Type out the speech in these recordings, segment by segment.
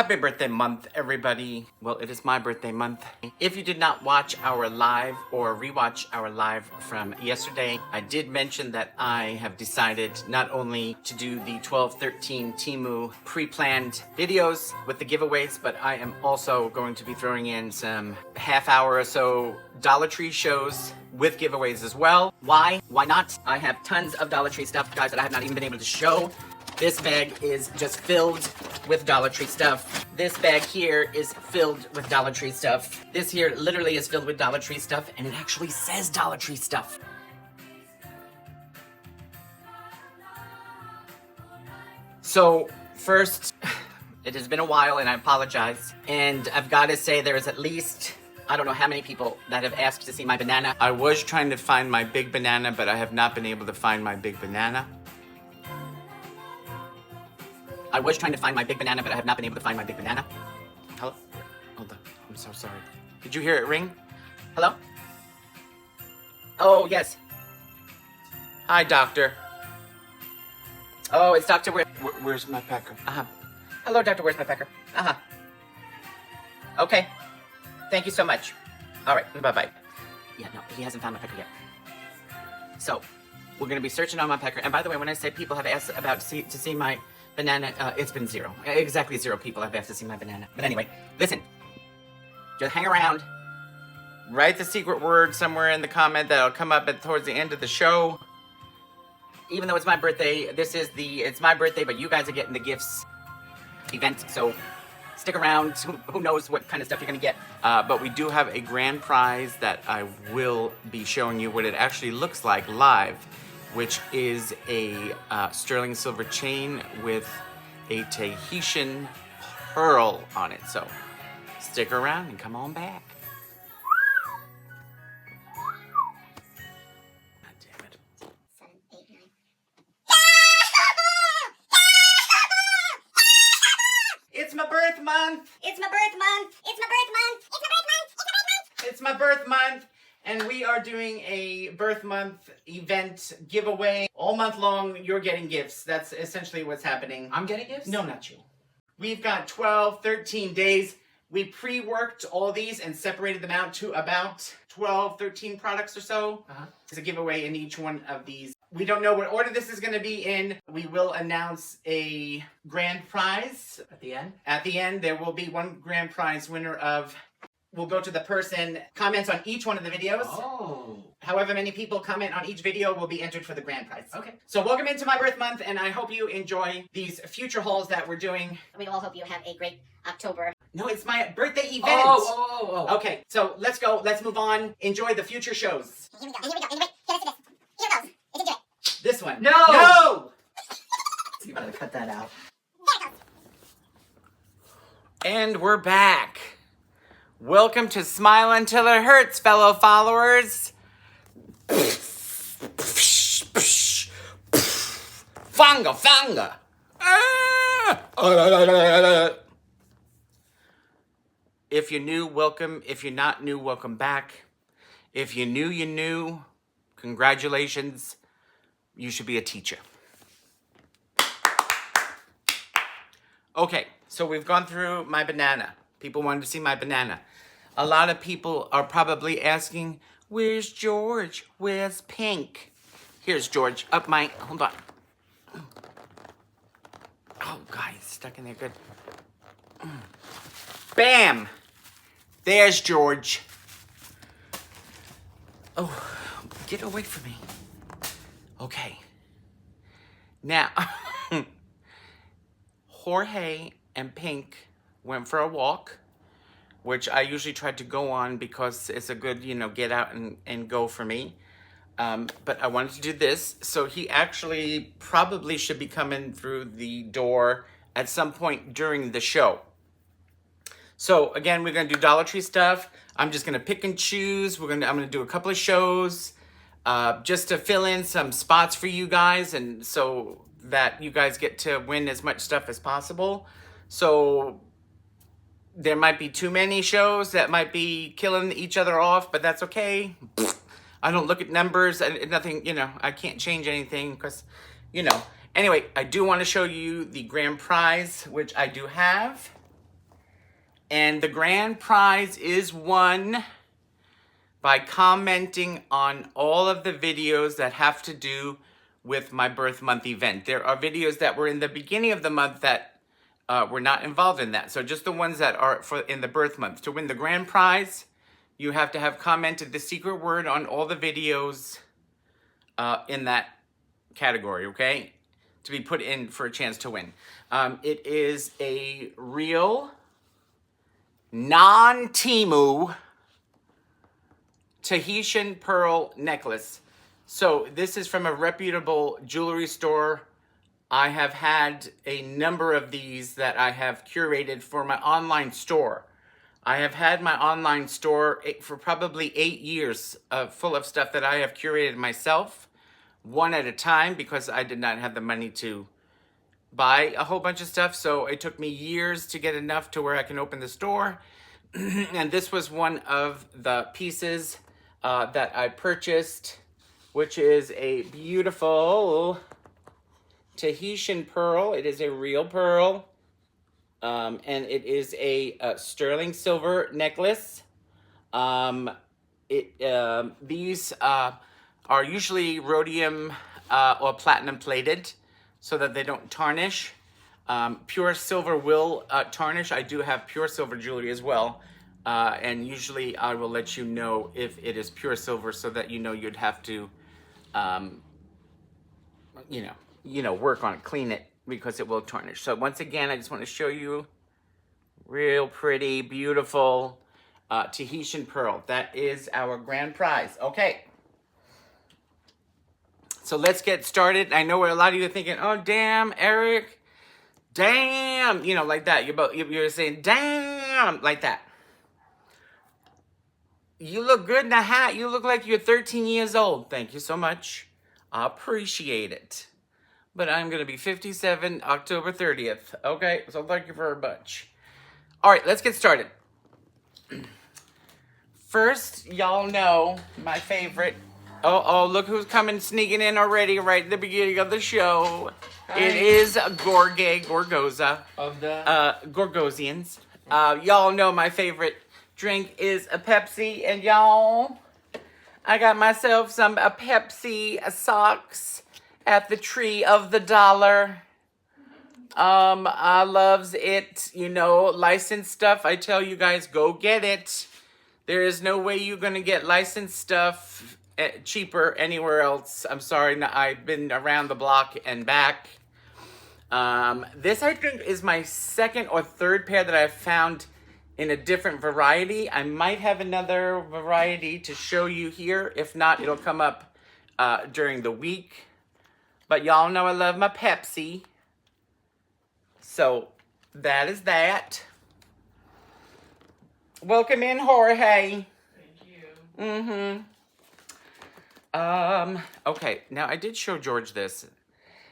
Happy birthday month, everybody. Well, it is my birthday month. If you did not watch our live or rewatch our live from yesterday, I did mention that I have decided not only to do the 12-13 Temu pre-planned videos with the giveaways, but I am also going to be throwing in some half-hour or so Dollar Tree shows with giveaways as well. Why? Why not? I have tons of Dollar Tree stuff, guys, that I have not even been able to show. This bag is just filled with Dollar Tree stuff. This bag here is filled with Dollar Tree stuff. This here literally is filled with Dollar Tree stuff, and it actually says Dollar Tree stuff. So, first, it has been a while, and I apologize. And I've got to say there is at least, I don't know how many people that have asked to see my banana. I was trying to find my big banana, but I have not been able to find my big banana. I was trying to find my big banana, but I have not been able to find my big banana. Hello? Hold on. I'm so sorry. Did you hear it ring? Hello? Oh, yes. Hi, doctor. Oh, it's Dr. Where's my pecker? Uh-huh. Hello, Doctor. Where's my pecker? Uh-huh. Okay. Thank you so much. All right. Bye-bye. Yeah, no, he hasn't found my pecker yet. So, we're going to be searching on my pecker. And by the way, when I say people have asked about to see my banana, it's been zero. Exactly 0 people have asked to see my banana. But anyway, listen. Just hang around. Write the secret word somewhere in the comment that'll come up towards the end of the show. Even though it's my birthday, it's my birthday, but you guys are getting the gifts event, so stick around. Who knows what kind of stuff you're gonna get. But we do have a grand prize that I will be showing you what it actually looks like live, which is a sterling silver chain with a Tahitian pearl on it. So stick around and come on back. God damn it. 7, 8, 9. It's my birth month. It's my birth month. It's my birth month. It's my birth month. It's my birth month. It's my birth month. And we are doing a birth month event giveaway. All month long, you're getting gifts. That's essentially what's happening. I'm getting gifts? No, not you. We've got 12, 13 days. We pre-worked all these and separated them out to about 12, 13 products or so. There's a giveaway in each one of these. We don't know what order this is going to be in. We will announce a grand prize. At the end? At the end, there will be one grand prize winner of... We'll go to the person comments on each one of the videos. Oh. However many people comment on each video will be entered for the grand prize. Okay. So welcome into my birth month, and I hope you enjoy these future hauls that we're doing. We all hope you have a great October. No, it's my birthday event. Oh. Okay, so let's go. Let's move on. Enjoy the future shows. Here we go. Here we go. Here it goes. Here it goes. It's into it. This one. No! No! You gotta cut that out. There it goes. And we're back. Welcome to Smile Until It Hurts, fellow followers. Fanga, fanga. If you're new, welcome. If you're not new, welcome back. If you're new, you're new. Congratulations. You should be a teacher. Okay, so we've gone through my banana. People wanted to see my banana. A lot of people are probably asking, where's George? Where's Pink? Here's George. Hold on. Oh, God, he's stuck in there good. Bam! There's George. Oh, get away from me. Okay. Now, Jorge and Pink went for a walk, which I usually try to go on because it's a good, get out and go for me. But I wanted to do this. So he actually probably should be coming through the door at some point during the show. So again, we're going to do Dollar Tree stuff. I'm just going to pick and choose. I'm going to do a couple of shows just to fill in some spots for you guys, and so that you guys get to win as much stuff as possible. So there might be too many shows that might be killing each other off, but that's okay. I don't look at numbers. Nothing, I can't change anything because, Anyway, I do want to show you the grand prize, which I do have. And the grand prize is won by commenting on all of the videos that have to do with my birth month event. There are videos that were in the beginning of the month that were not involved in that. So just the ones that are in the birth month. To win the grand prize, you have to have commented the secret word on all the videos in that category, okay? To be put in for a chance to win. It is a real, non-temu Tahitian pearl necklace. So this is from a reputable jewelry store. I have had a number of these that I have curated for my online store. I have had my online store for probably 8 years full of stuff that I have curated myself, one at a time, because I did not have the money to buy a whole bunch of stuff. So it took me years to get enough to where I can open the store. And this was one of the pieces that I purchased, which is a beautiful Tahitian pearl. It is a real pearl. And it is a sterling silver necklace. These are usually rhodium or platinum plated so that they don't tarnish. Pure silver will tarnish. I do have pure silver jewelry as well. And usually I will let you know if it is pure silver so that you know you'd have to, work on it, clean it, because it will tarnish. So once again, I just want to show you real pretty, beautiful Tahitian pearl. That is our grand prize. Okay. So let's get started. I know where a lot of you are thinking, oh, damn, Eric, damn, like that. You're saying, damn, like that. You look good in a hat. You look like you're 13 years old. Thank you so much. I appreciate it. But I'm going to be 57 October 30th. Okay, so thank you very much. All right, let's get started. First, y'all know my favorite. Oh, look who's coming sneaking in already right at the beginning of the show. Hi. It is Gorgoza. Of the? Gorgosians. Y'all know my favorite drink is a Pepsi. And y'all, I got myself some Pepsi socks at the tree of the dollar. I loves it. Licensed stuff. I tell you guys, go get it. There is no way you're going to get licensed stuff cheaper anywhere else. I'm sorry, I've been around the block and back. This, I think, is my second or third pair that I've found in a different variety. I might have another variety to show you here. If not, it'll come up during the week. But y'all know I love my Pepsi. So that is that. Welcome in, Jorge. Thank you. Okay, now I did show George this.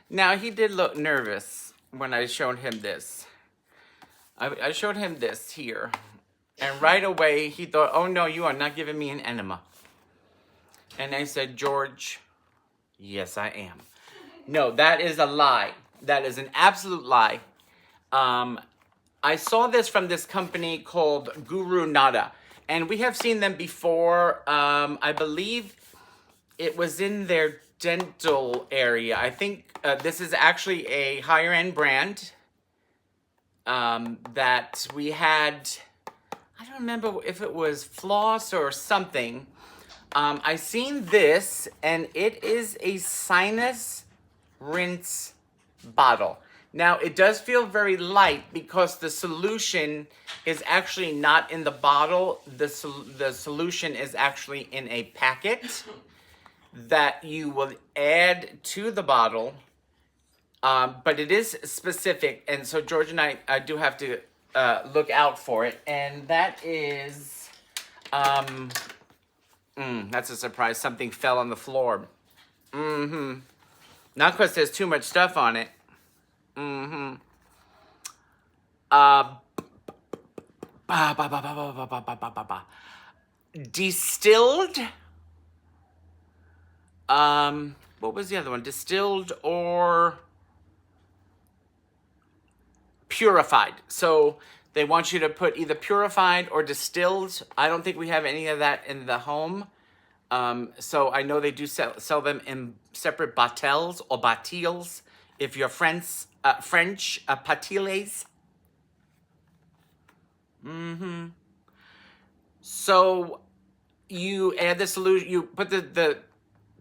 Now he did look nervous when I showed him this. I showed him this here. And right away he thought, oh no, you are not giving me an enema. And I said, George, yes I am. No, that is a lie. That is an absolute lie. I saw this from this company called Guru Nada. And we have seen them before. I believe it was in their dental area. I think this is actually a higher end brand that we had. I don't remember if it was floss or something. I seen this, and it is a sinus rinse bottle. Now, it does feel very light because the solution is actually not in the bottle. The solution is actually in a packet that you will add to the bottle. But it is specific, and so George and I do have to look out for it. And that is, that's a surprise. Something fell on the floor. Not because there's too much stuff on it. Distilled. What was the other one? Distilled or purified. So They want you to put either purified or distilled. I don't think we have any of that in the home. So I know they do sell them in separate bottles or bottils. If you're French, patilles. So you add the solution, you put the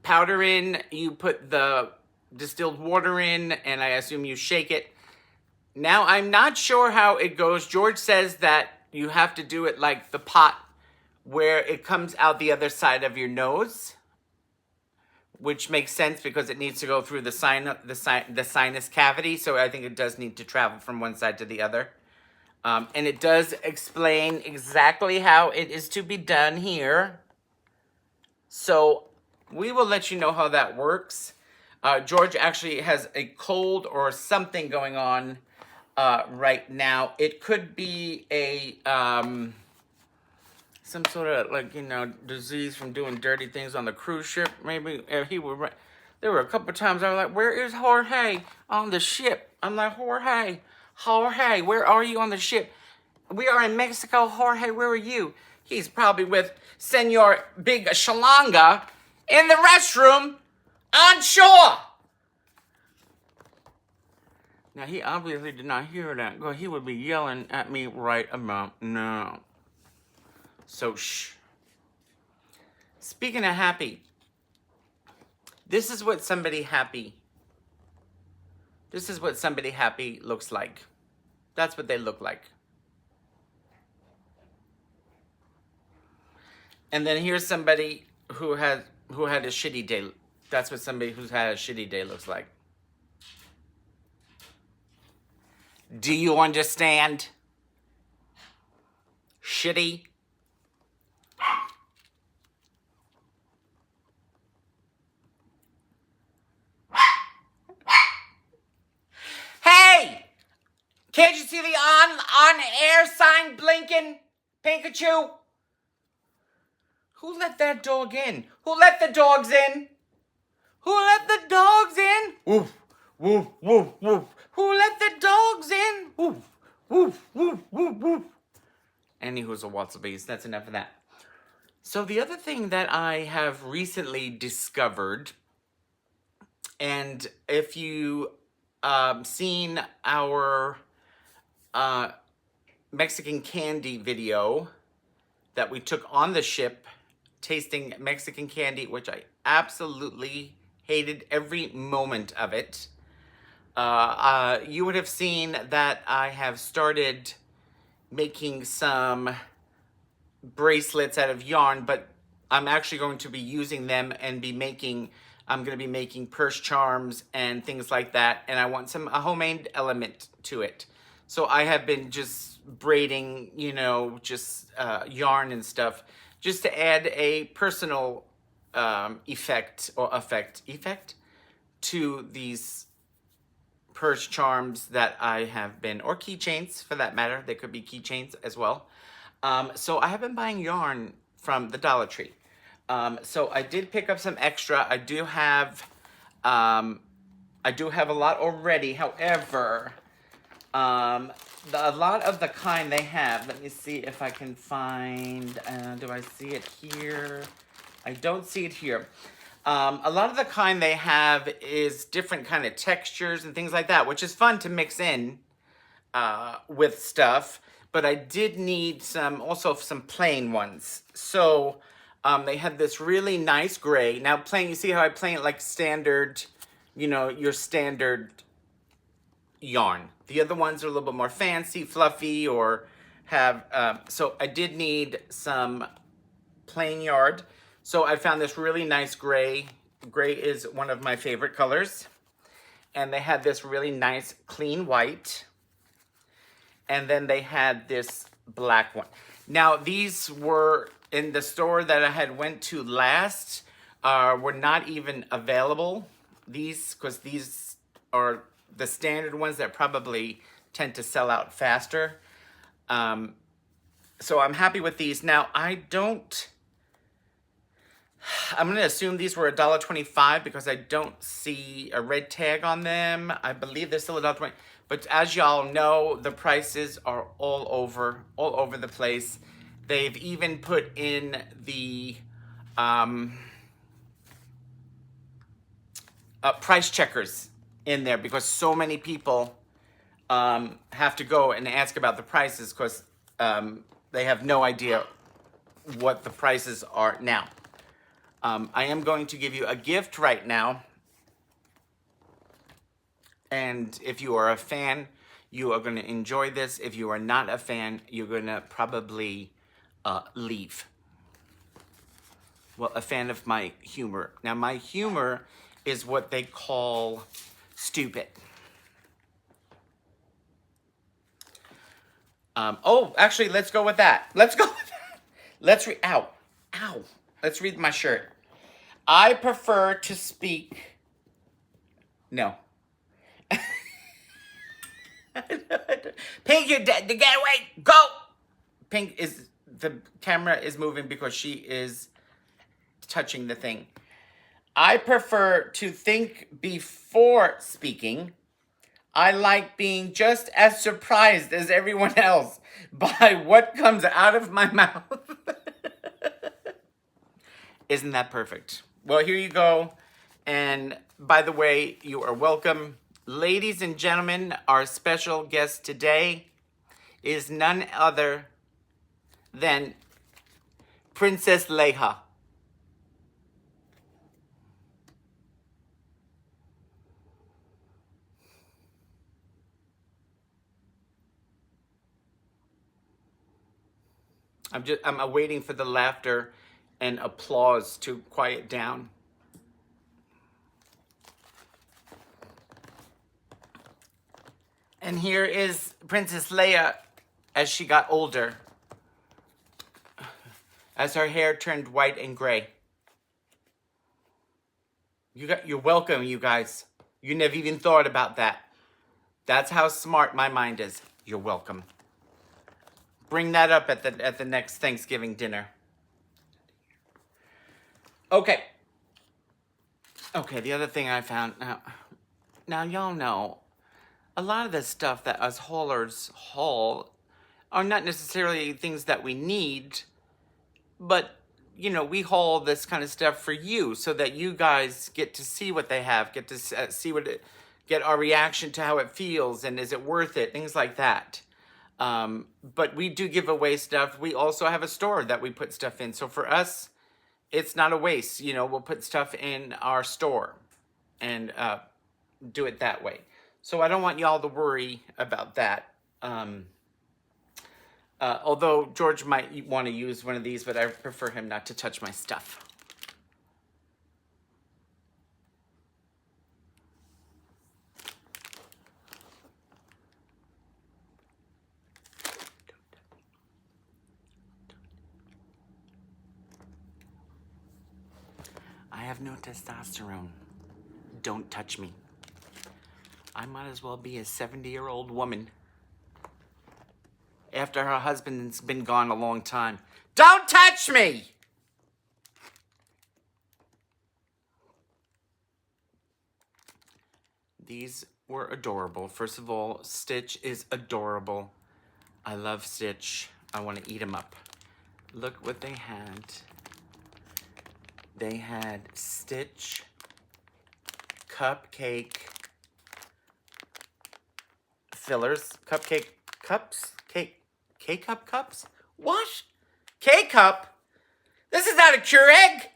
powder in, you put the distilled water in, and I assume you shake it. Now, I'm not sure how it goes. George says that you have to do it like the pot where it comes out the other side of your nose, which makes sense because it needs to go through the sinus cavity. So I think it does need to travel from one side to the other. And it does explain exactly how it is to be done here. So we will let you know how that works. George actually has a cold or something going on right now. It could be a some sort of, like, you know, disease from doing dirty things on the cruise ship. Maybe he would. There were a couple of times I was like, "Where is Jorge on the ship?" I'm like, Jorge, where are you on the ship? We are in Mexico. Jorge, where are you? He's probably with Senor Big Shalanga in the restroom on shore. Now, he obviously did not hear that, because he would be yelling at me right about now. So, shh. Speaking of happy, this is what somebody happy looks like. That's what they look like. And then here's somebody who had a shitty day. That's what somebody who's had a shitty day looks like. Do you understand? Shitty. Hey! Can't you see the on-air sign blinking? Pikachu? Who let that dog in? Who let the dogs in? Who let the dogs in? Woof, woof, woof, woof. Who let the dogs in? Woof, woof, woof, woof, woof. Anywho's a Wallabies. That's enough of that. So the other thing that I have recently discovered, and if you seen our Mexican candy video that we took on the ship, tasting Mexican candy, which I absolutely hated every moment of it. You would have seen that I have started making some bracelets out of yarn, but I'm actually going to be using them and I'm going to be making purse charms and things like that, and I want a homemade element to it. So I have been just braiding, you know, just yarn and stuff, just to add a personal effect to these purse charms that I have been, or keychains for that matter. They could be keychains as well. So I have been buying yarn from the Dollar Tree. So I did pick up some extra. I do have a lot already. However, a lot of the kind they have, let me see if I can find, do I see it here? I don't see it here. A lot of the kind they have is different kind of textures and things like that, which is fun to mix in with stuff. But I did need also some plain ones. So they had this really nice gray. Now plain, you see how I plain it like standard, you know, your standard yarn. The other ones are a little bit more fancy, fluffy, or have, so I did need some plain yarn. So I found this really nice gray. Gray is one of my favorite colors. And they had this really nice clean white. And then they had this black one. Now, these were in the store that I had went to last, were not even available. Because these are the standard ones that probably tend to sell out faster. So I'm happy with these. Now, I'm going to assume these were $1.25 because I don't see a red tag on them. I believe they're still $1.20. But as y'all know, the prices are all over the place. They've even put in the price checkers in there because so many people have to go and ask about the prices because they have no idea what the prices are now. I am going to give you a gift right now. And if you are a fan, you are going to enjoy this. If you are not a fan, you're going to probably leave. Well, a fan of my humor. Now, my humor is what they call stupid. Oh, actually, let's go with that. Let's go with that. Let's read. Ow. Ow. Let's read my shirt. I prefer to speak. No. Pink, you dead. Get away. Go. Pink is, the camera is moving because she is touching the thing. I prefer to think before speaking. I like being just as surprised as everyone else by what comes out of my mouth. Isn't that perfect? Well, here you go. And by the way, you are welcome. Ladies and gentlemen, our special guest today is none other than Princess Leia. I'm waiting for the laughter and applause to quiet down. And here is Princess Leia as she got older, as her hair turned white and gray. You're welcome, you guys. You never even thought about that. That's how smart my mind is. You're welcome. Bring that up at the next Thanksgiving dinner. Okay. Okay, the other thing I found. Now y'all know, a lot of the stuff that us haulers haul are not necessarily things that we need, but, you know, we haul this kind of stuff for you so that you guys get to see what they have, get to see get our reaction to how it feels and is it worth it, things like that. But we do give away stuff. We also have a store that we put stuff in. So for us, it's not a waste. You know, we'll put stuff in our store and do it that way. So I don't want y'all to worry about that. Although George might want to use one of these, but I prefer him not to touch my stuff. I have no testosterone. Don't touch me. I might as well be a 70-year-old woman after her husband's been gone a long time. Don't touch me! These were adorable. First of all, Stitch is adorable. I love Stitch. I want to eat him up. Look what they had. They had Stitch, cupcake fillers, cupcake cups, K-cup cups? What? K-cup? This is not a Keurig!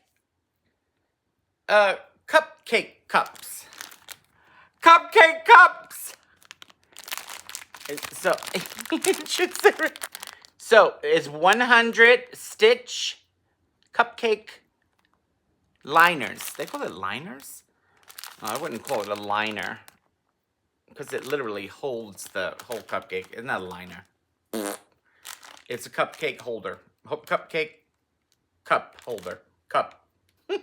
Cupcake cups. Cupcake cups! So, it's 100 Stitch cupcake liners. They call it liners? Oh, I wouldn't call it a liner. Because it literally holds the whole cupcake. It's not a liner. It's a cupcake holder. Cupcake cup holder. Cup. I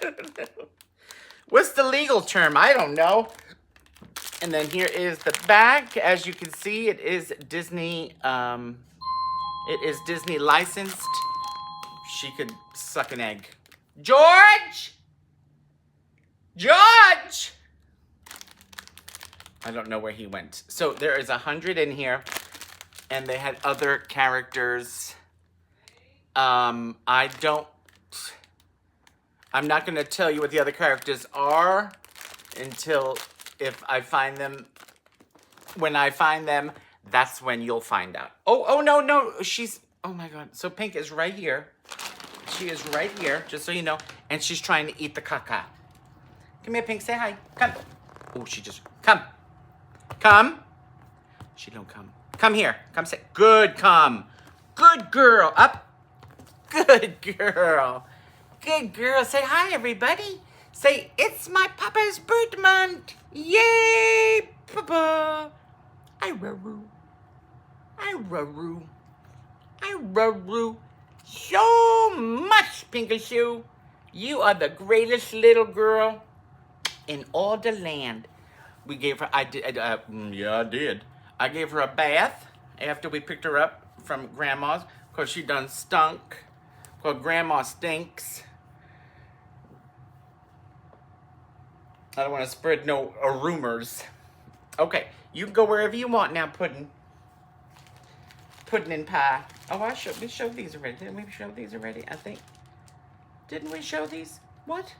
don't know. What's the legal term? I don't know. And then here is the back. As you can see, it is Disney. It is Disney licensed. She could suck an egg. George! George! I don't know where he went. So there is 100 in here, and they had other characters. I'm not going to tell you what the other characters are until if I find them. When I find them, that's when you'll find out. Oh, no. Oh my God. So Pink is right here. She is right here, just so you know. And she's trying to eat the caca. Come here, Pink. Say hi. Come. Oh, come. Come. She don't come. Come here. Come say, good, come. Good girl. Up. Good girl. Good girl. Say hi, everybody. Say, it's my papa's birthday month. Yay, Papa. I roo. So much, Pinky Shoe. You are the greatest little girl in all the land. We gave her, I did. I gave her a bath after we picked her up from Grandma's because she done stunk. Because Grandma stinks. I don't want to spread no rumors. Okay, you can go wherever you want now, Puddin' and Pie. Oh, we showed these already. Didn't we show these already? I think. Didn't we show these? What?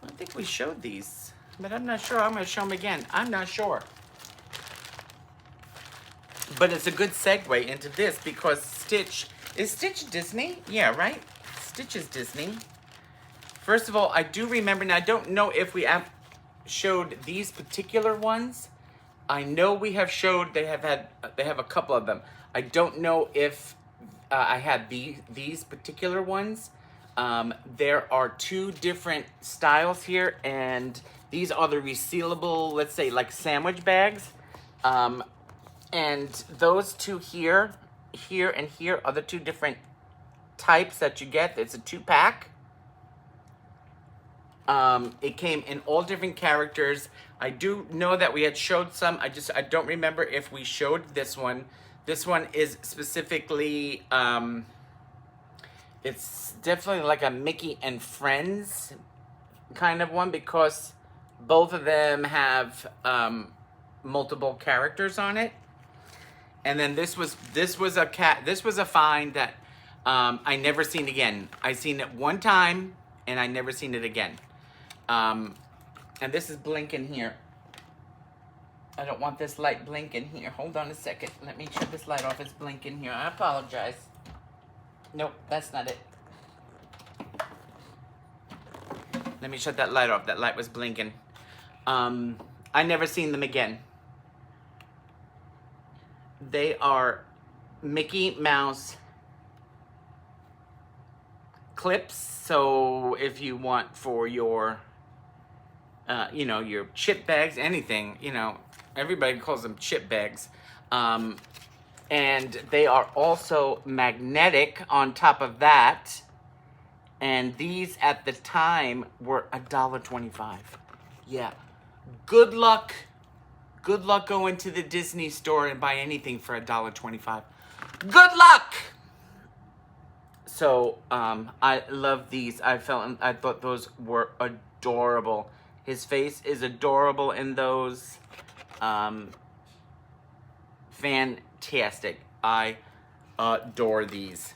I think we showed these. But I'm not sure. I'm going to show them again. I'm not sure. But it's a good segue into this because Stitch... Is Stitch Disney? Yeah, right? Stitch is Disney. First of all, I do remember... Now, I don't know if we have showed these particular ones. I know we have showed... They have a couple of them. I don't know if I had these particular ones. There are two different styles here, and these are the resealable, let's say, like sandwich bags. And those two here and here are the two different types that you get. It's a 2-pack. It came in all different characters. I do know that we had showed some. I don't remember if we showed this one. This one is specifically, it's definitely like a Mickey and Friends kind of one because both of them have multiple characters on it. And then this was a find that I never seen again. I seen it one time and I never seen it again. And this is blinking here. I don't want this light blinking here. Hold on a second. Let me shut this light off. It's blinking here. I apologize. Nope, that's not it. Let me shut that light off. That light was blinking. I never seen them again. They are Mickey Mouse clips. So if you want for your, your chip bags, anything, everybody calls them chip bags. And they are also magnetic on top of that. And these at the time were $1.25. Yeah. Good luck. Good luck going to the Disney store and buy anything for $1.25. Good luck! So, I love these. I thought those were adorable. His face is adorable in those. Fantastic. I adore these.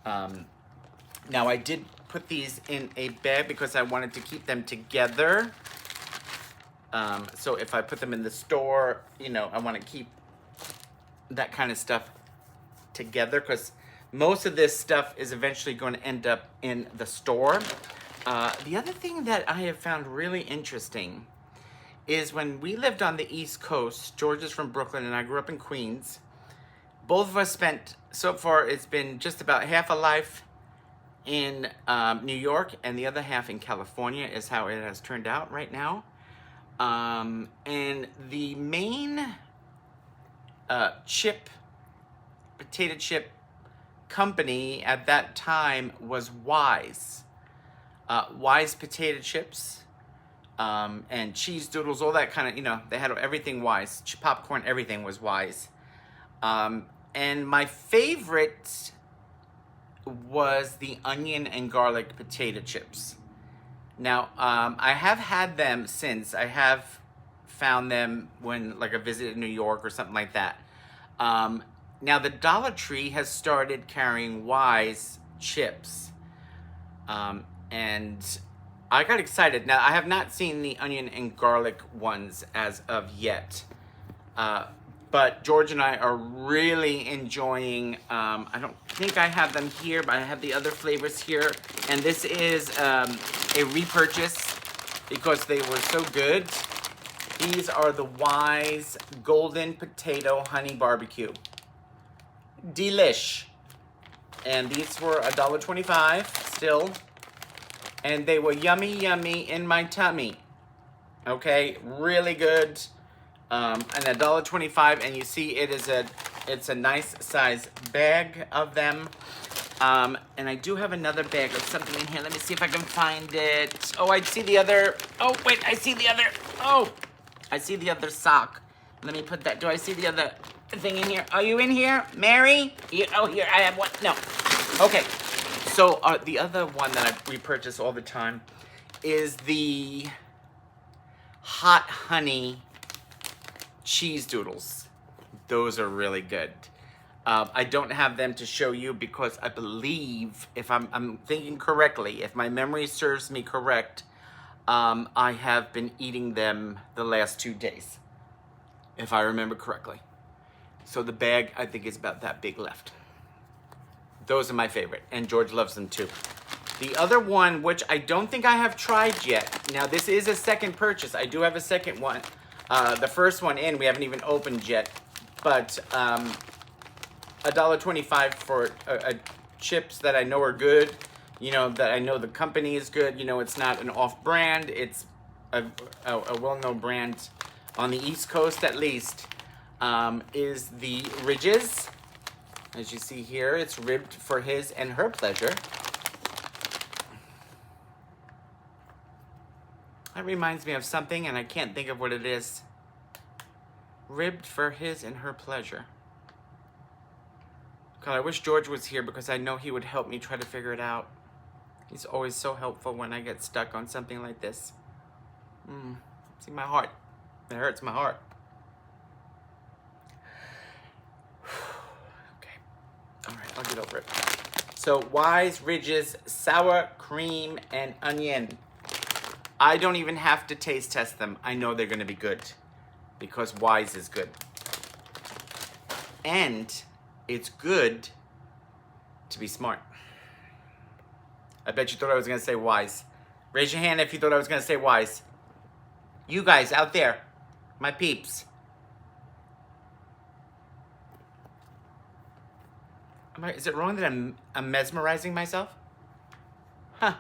Now, I did put these in a bag because I wanted to keep them together. So if I put them in the store, I want to keep that kind of stuff together because most of this stuff is eventually going to end up in the store. The other thing that I have found really interesting is when we lived on the East Coast, George is from Brooklyn and I grew up in Queens. Both of us spent, so far it's been just about half a life in New York and the other half in California is how it has turned out right now. And the main potato chip company at that time was Wise. Wise potato chips, and cheese doodles, all that kind of, they had everything Wise. Popcorn, everything was Wise. And my favorite was the onion and garlic potato chips. Now, I have had them since. I have found them when like a visit in New York or something like that. Now the Dollar Tree has started carrying Wise chips. And I got excited. Now I have not seen the onion and garlic ones as of yet. But George and I are really enjoying, I don't think I have them here, but I have the other flavors here. And this is a repurchase because they were so good. These are the Wise Golden Potato Honey Barbecue. Delish. And these were $1.25 still. And they were yummy, yummy in my tummy. Okay, really good. And $1.25, and you see it's a nice size bag of them. And I do have another bag of something in here. Let me see if I can find it. Oh, I see the other. Oh, wait, I see the other. Oh, I see the other sock. Let me put that. Do I see the other thing in here? Are you in here, Mary? Oh, here, I have one. No. Okay. So the other one that we purchase all the time is the hot honey cheese doodles. Those are really good. I don't have them to show you because I believe, if I'm thinking correctly, if my memory serves me correct, I have been eating them the last 2 days, if I remember correctly. So the bag, I think, is about that big left. Those are my favorite, and George loves them too. The other one, which I don't think I have tried yet. Now, this is a second purchase. I do have a second one. The first one in, we haven't even opened yet. But $1.25 for chips that I know are good. You know, that I know the company is good. You know, it's not an off-brand. It's a well-known brand on the East Coast, at least, is the Ridges. As you see here, it's ribbed for his and her pleasure. That reminds me of something, and I can't think of what it is. Ribbed for his and her pleasure. God, I wish George was here because I know he would help me try to figure it out. He's always so helpful when I get stuck on something like this. See my heart. It hurts my heart. All right, I'll get over it. So, Wise Ridges Sour Cream and Onion. I don't even have to taste test them. I know they're going to be good because Wise is good. And it's good to be smart. I bet you thought I was going to say Wise. Raise your hand if you thought I was going to say Wise. You guys out there, my peeps. Is it wrong that I'm mesmerizing myself? Huh.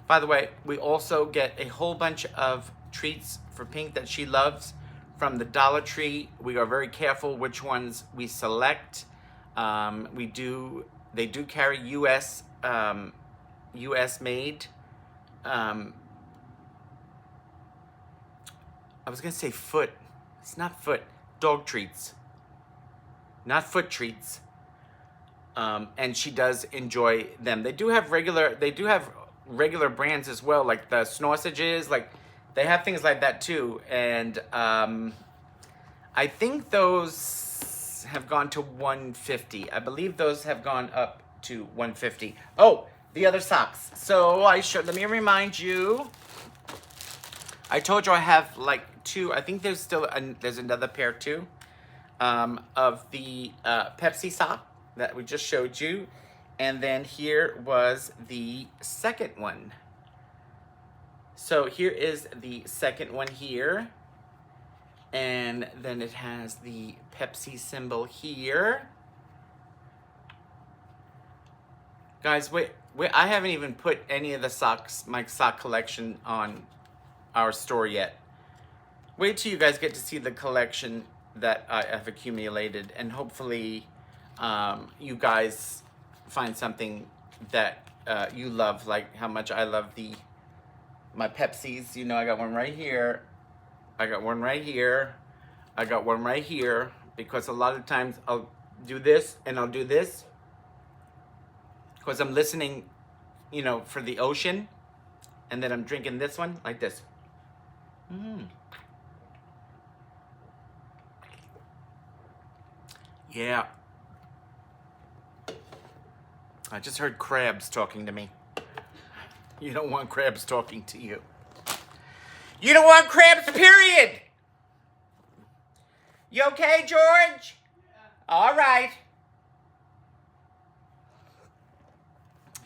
By the way, we also get a whole bunch of treats for Pink that she loves from the Dollar Tree. We are very careful which ones we select. They do carry U.S. Made. I was gonna say foot. It's not foot. Dog treats. Not foot treats. And she does enjoy them. They do have regular brands as well, like the Snorsages, like they have things like that too. And I think those have gone to $150. I believe those have gone up to $150. Oh, the other socks. So let me remind you. I told you I have like two. I think there's still there's another pair too, of the Pepsi sock that we just showed you. And then here was the second one. So here is the second one here. And then it has the Pepsi symbol here. Guys, wait, I haven't even put any of the socks, my sock collection, on our store yet. Wait till you guys get to see the collection that I have accumulated, and hopefully you guys find something that you love, like how much I love my Pepsis. You know, I got one right here. I got one right here. I got one right here, because a lot of times I'll do this and I'll do this because I'm listening, you know, for the ocean, and then I'm drinking this one like this. Yeah. I just heard crabs talking to me. You don't want crabs talking to you. You don't want crabs, period. You okay, George? All right.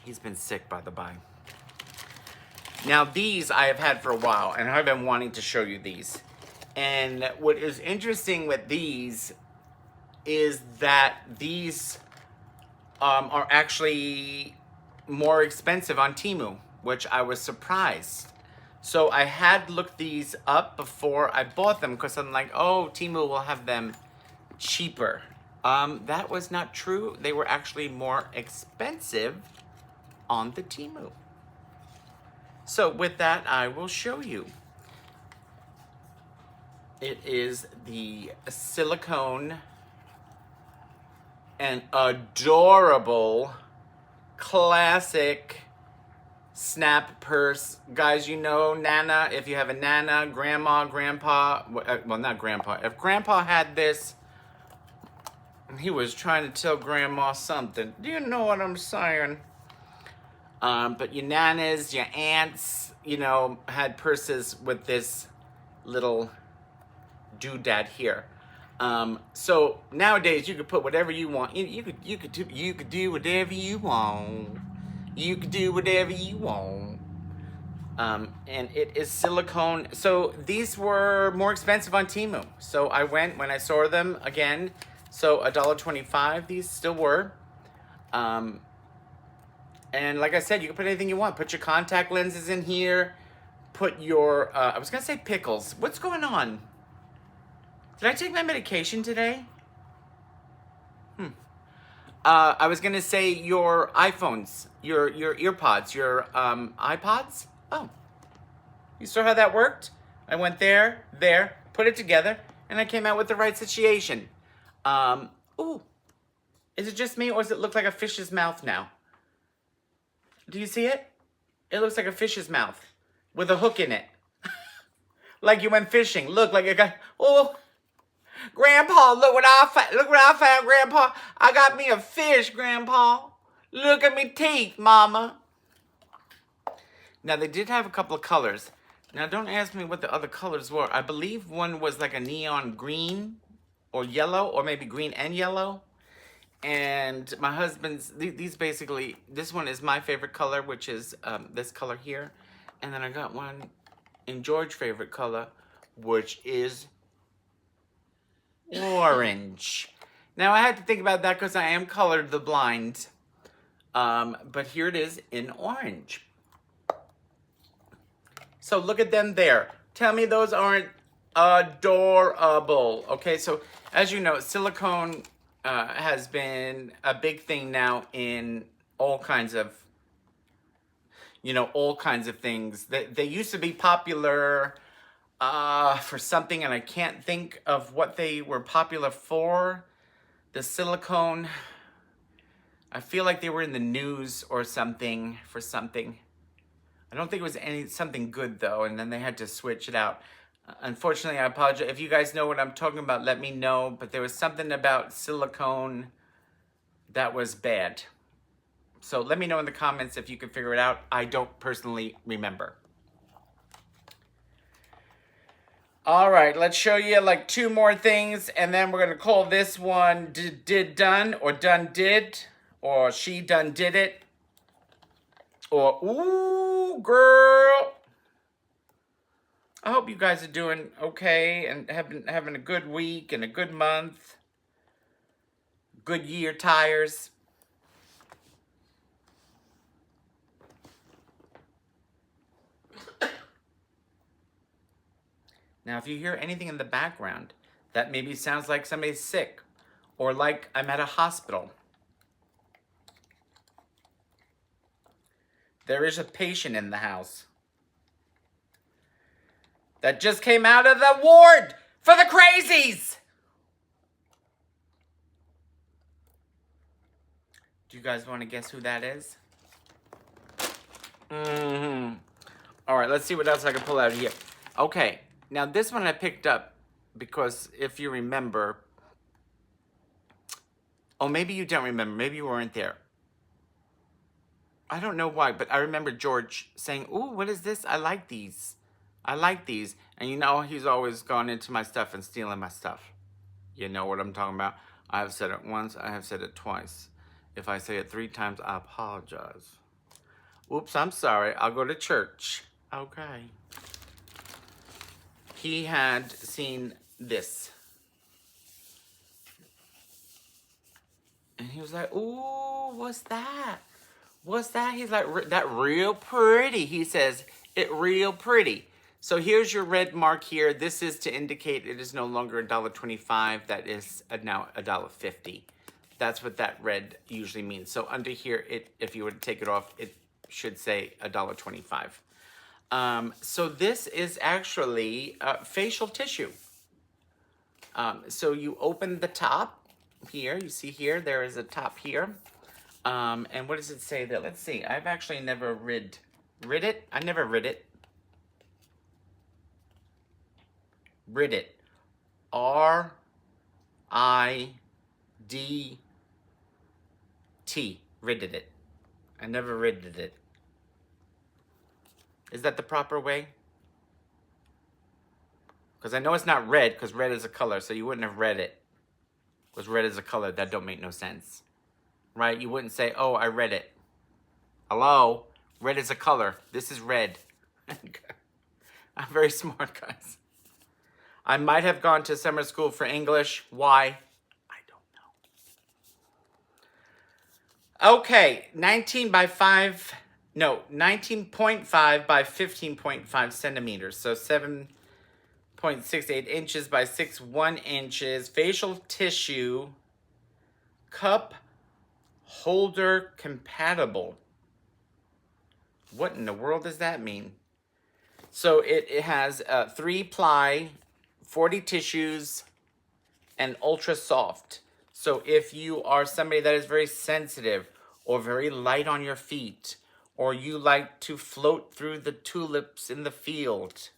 He's been sick, by the by. Now, these I have had for a while, and I've been wanting to show you these. And what is interesting with these is that these are actually more expensive on Temu, which I was surprised. So I had looked these up before I bought them because I'm like, oh, Temu will have them cheaper. That was not true. They were actually more expensive on the Temu. So with that, I will show you. It is the Silicone and adorable classic snap purse. Guys, you know Nana, if you have a Nana, grandma, grandpa, well, not grandpa. If grandpa had this, he was trying to tell grandma something. Do you know what I'm saying? But your nanas, your aunts, you know, had purses with this little doodad here. So nowadays you could put whatever you want. You could do whatever you want. You could do whatever you want. And it is silicone. So these were more expensive on Temu. So I went when I saw them again. So $1.25. These still were. And like I said, you can put anything you want. Put your contact lenses in here. Put your, I was going to say pickles. What's going on? Did I take my medication today? I was going to say your iPhones, your earpods, your iPods. Oh, you saw how that worked? I went there, put it together, and I came out with the right situation. Ooh, is it just me or does it look like a fish's mouth now? Do you see it? It looks like a fish's mouth with a hook in it. Like you went fishing. Look, like a guy. Oh, Grandpa, look what I found, Grandpa. I got me a fish, Grandpa. Look at me teeth, Mama. Now, they did have a couple of colors. Now, don't ask me what the other colors were. I believe one was like a neon green or yellow, or maybe green and yellow. And my husband's, these basically, this one is my favorite color, which is this color here. And then I got one in George's favorite color, which is orange. Now, I had to think about that because I am colored the blind. But here it is in orange. So look at them there. Tell me those aren't adorable. Okay, so as you know, silicone has been a big thing now in all kinds of, all kinds of things. They used to be popular for something, and I can't think of what they were popular for. The silicone, I feel like they were in the news or something for something. I don't think it was something good though, and then they had to switch it out. Unfortunately, I apologize. If you guys know what I'm talking about, let me know. But there was something about silicone that was bad. So let me know in the comments if you can figure it out. I don't personally remember. All right, let's show you like 2 more things, and then we're going to call this one did done, or done did, or she done did it, or ooh, girl. I hope you guys are doing okay and having a good week and a good month. Good year tires. Now, if you hear anything in the background that maybe sounds like somebody's sick or like I'm at a hospital, there is a patient in the house that just came out of the ward for the crazies. Do you guys want to guess who that is? All right, let's see what else I can pull out of here. Okay, now this one I picked up because if you remember, Oh, maybe you don't remember. Maybe you weren't there. I don't know why, but I remember George saying, "Ooh, what is this? I like these. I like these." And you know, he's always gone into my stuff and stealing my stuff. You know what I'm talking about? I have said it once. I have said it twice. If I say it 3 times, I apologize. Oops, I'm sorry. I'll go to church. Okay. He had seen this. And he was like, "Ooh, what's that? What's that?" He's like, "That real pretty." He says, "It real pretty." So here's your red mark here. This is to indicate it is no longer $1.25. That is now $1.50. That's what that red usually means. So under here, if you were to take it off, it should say $1.25. So this is actually facial tissue. So you open the top here. You see here, there is a top here. And what does it say there? Let's see. I've actually never rid it. I never rid it. Rid it. R-I-D-T. Ridded it. I never ridded it. Is that the proper way? Because I know it's not red, because red is a color, so you wouldn't have read it. Because red is a color, that don't make no sense. Right? You wouldn't say, "Oh, I read it." Hello? Red is a color. This is red. I'm very smart, guys. I might have gone to summer school for English. Why? I don't know. Okay, 19.5 by 15.5 centimeters. So 7.68 inches by 6.1 inches. Facial tissue. Cup holder compatible. What in the world does that mean? So it has 3-ply, 40 tissues, and ultra soft. So if you are somebody that is very sensitive or very light on your feet, or you like to float through the tulips in the field,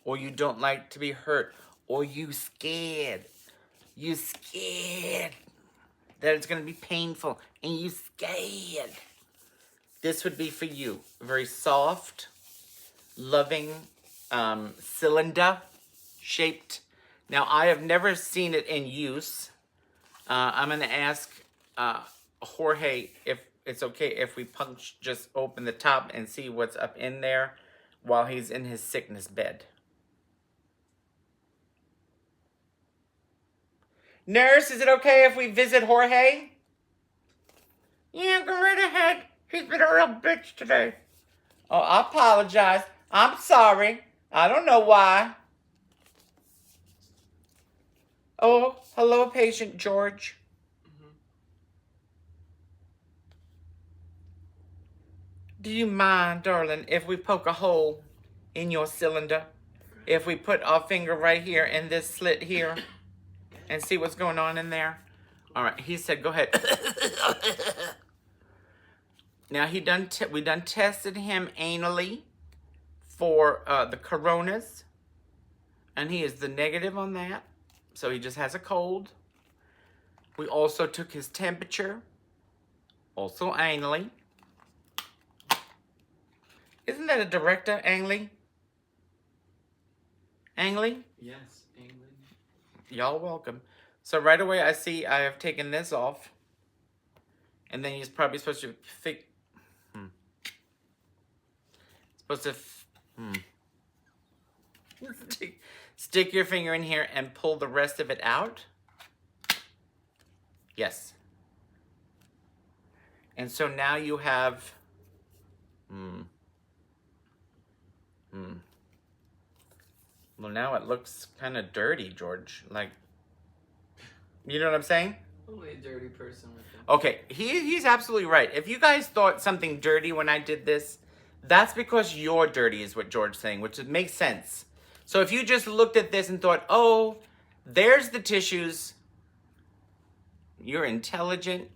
or you don't like to be hurt, or you scared that it's going to be painful, and you scared, this would be for you. Very soft, loving, cylinder shaped. Now, I have never seen it in use. I'm going to ask Jorge if it's okay if we just open the top and see what's up in there while he's in his sickness bed. Nurse, is it okay if we visit Jorge? Yeah, go right ahead. He's been a real bitch today. Oh, I apologize. I'm sorry. I don't know why. Oh, hello, patient George. Do you mind, darling, if we poke a hole in your cylinder? If we put our finger right here in this slit here and see what's going on in there? All right, he said, go ahead. Now, we done tested him anally for the coronas, and he is the negative on that. So he just has a cold. We also took his temperature, also anally. Isn't that a director, Angley? Angley? Yes, England. Y'all welcome. So right away I see I have taken this off. And then he's probably supposed to stick your finger in here and pull the rest of it out. Yes. And so now you have well, now it looks kind of dirty, George. Like, you know what I'm saying? Only a dirty person with them. Okay, he's absolutely right. If you guys thought something dirty when I did this, that's because you're dirty is what George's saying, which makes sense. So if you just looked at this and thought, oh, there's the tissues, you're intelligent,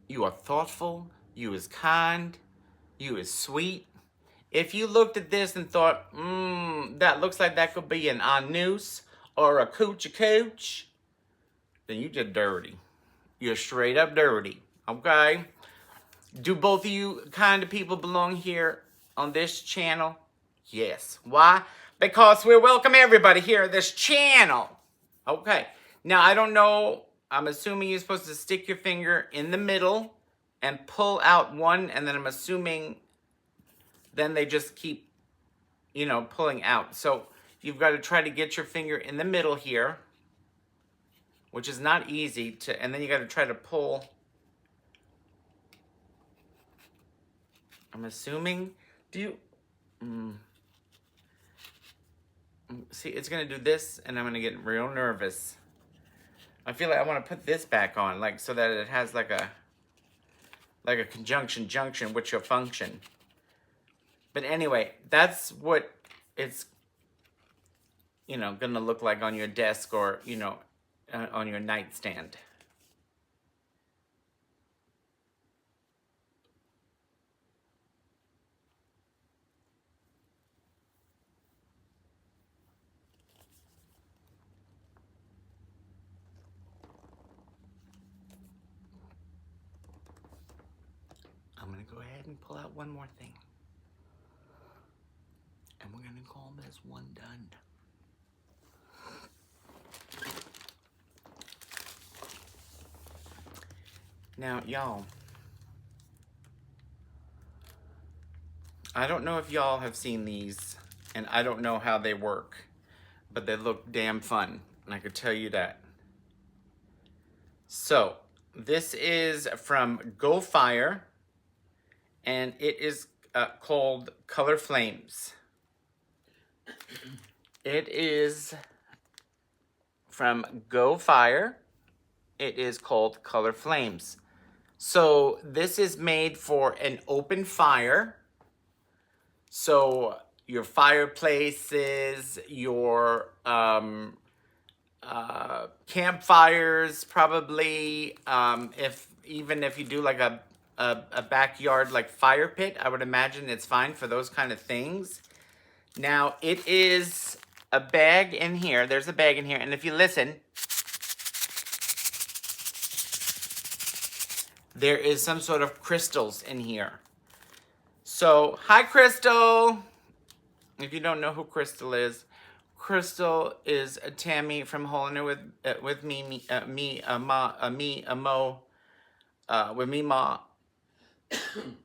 you are thoughtful, you is kind, you is sweet, If you looked at this and thought, that looks like that could be an anus or a coochie, then you just dirty. You're straight up dirty, okay? Do both of you kind of people belong here on this channel? Yes. Why? Because we welcome everybody here at this channel. Okay. Now, I don't know. I'm assuming you're supposed to stick your finger in the middle and pull out one, and then I'm assuming then they just keep, you know, pulling out. So you've got to try to get your finger in the middle here, which is not easy to, and then you got to try to pull. I'm assuming, see, it's going to do this, and I'm going to get real nervous. I feel like I want to put this back on, like, so that it has like a conjunction junction with your function. But anyway, that's what it's, you know, going to look like on your desk or, you know, on your nightstand. I'm going to go ahead and pull out one more thing. And we're going to call this one done. Now, y'all, I don't know if y'all have seen these, and I don't know how they work, but they look damn fun, and I could tell you that. So, this is from Go Fire, and it is called Color Flames. It is from Go Fire. It is called Color Flames. So this is made for an open fire. So your fireplaces, your campfires, probably, even if you do like a backyard like fire pit, I would imagine it's fine for those kind of things. Now, it is a bag in here. There's a bag in here. And if you listen, there is some sort of crystals in here. So, hi, Crystal. If you don't know who Crystal is a Tammy from Holding It with me, Ma.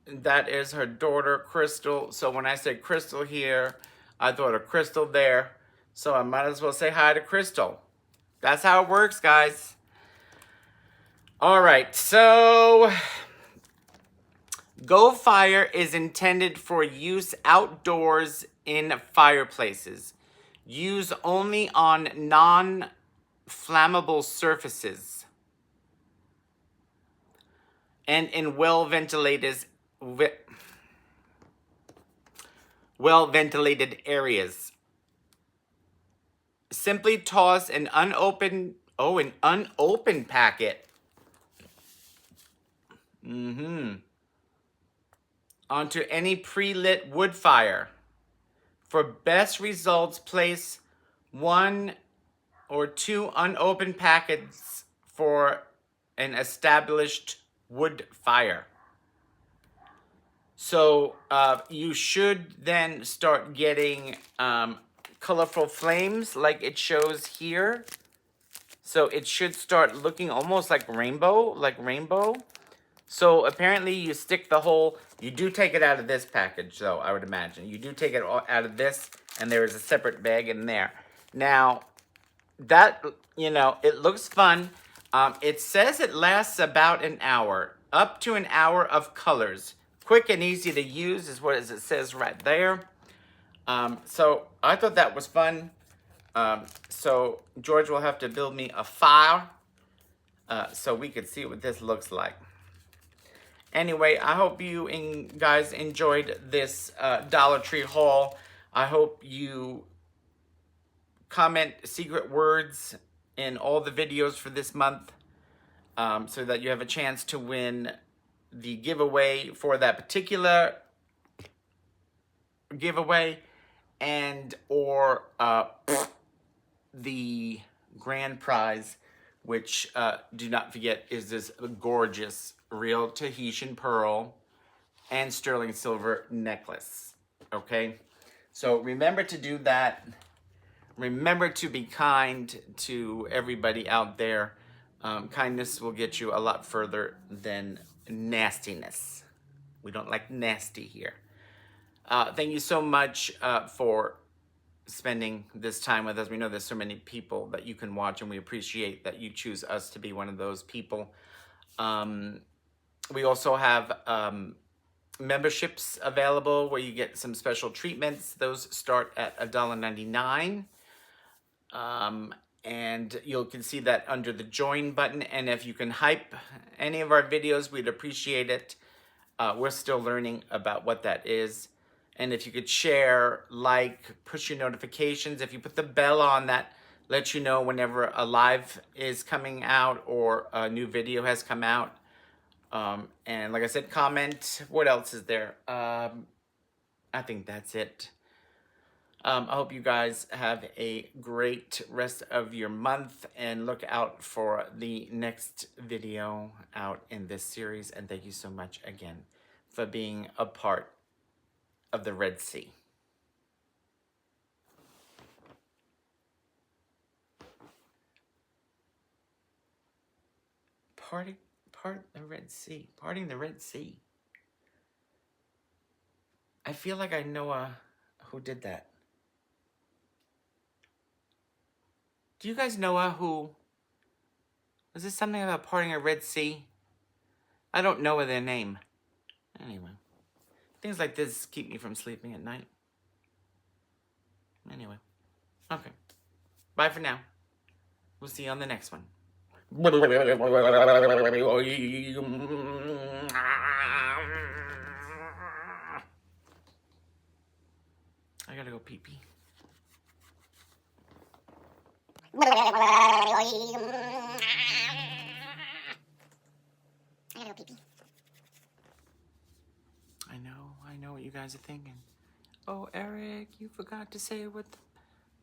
That is her daughter, Crystal. So when I said Crystal here, I thought of Crystal there. So I might as well say hi to Crystal. That's how it works, guys. All right, so Go Fire is intended for use outdoors in fireplaces. Use only on non-flammable surfaces and in well-ventilated areas. Simply toss an unopened packet onto any pre-lit wood fire. For best results, place 1 or 2 unopened packets for an established wood fire. So you should then start getting colorful flames like it shows here. So it should start looking almost like rainbow. So apparently you stick the whole, you do take it out of this package though, I would imagine. You do take it out of this, and there is a separate bag in there. Now, that, you know, it looks fun. It says it lasts about an hour, up to an hour of colors. Quick and easy to use is what it says right there. So I thought that was fun. So George will have to build me a fire so we could see what this looks like. Anyway, I hope you guys enjoyed this Dollar Tree haul. I hope you comment secret words in all the videos for this month so that you have a chance to win the giveaway for that particular giveaway and or the grand prize, which do not forget is this gorgeous real Tahitian pearl and sterling silver necklace. Okay, so remember to do that. Remember to be kind to everybody out there. Kindness will get you a lot further than nastiness. We don't like nasty here. Thank you so much for spending this time with us. We know there's so many people that you can watch, and we appreciate that you choose us to be one of those people. We also have memberships available where you get some special treatments. Those start at $1.99. And you can see that under the join button. And if you can hype any of our videos, we'd appreciate it. We're still learning about what that is. And if you could share, like, push your notifications. If you put the bell on, that lets you know whenever a live is coming out or a new video has come out. And like I said, comment. What else is there? I think that's it. I hope you guys have a great rest of your month, and look out for the next video out in this series. And thank you so much again for being a part of the Red Sea. Parting the Red Sea. I feel like I know who did that. Do you guys know who? Was this something about parting a Red Sea? I don't know their name. Anyway, things like this keep me from sleeping at night. Anyway, okay. Bye for now. We'll see you on the next one. I gotta go pee pee. I gotta go pee pee. I know what you guys are thinking. Oh, Eric, you forgot to say what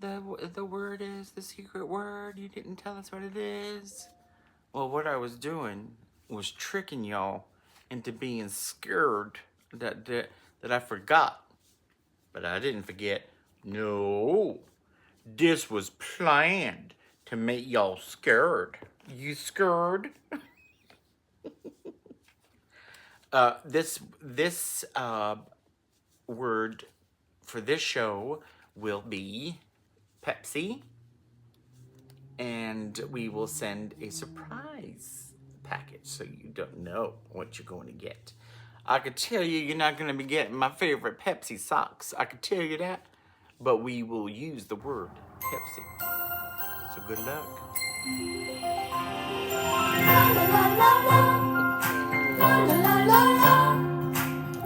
the word is, the secret word. You didn't tell us what it is. Well, what I was doing was tricking y'all into being scared that I forgot. But I didn't forget. No. This was planned to make y'all scared. You scared? This word for this show will be Pepsi, and we will send a surprise package so you don't know what you're going to get. I could tell you you're not going to be getting my favorite Pepsi socks. I could tell you that, but we will use the word Pepsi. So good luck. La la la la la la la la la la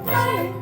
la.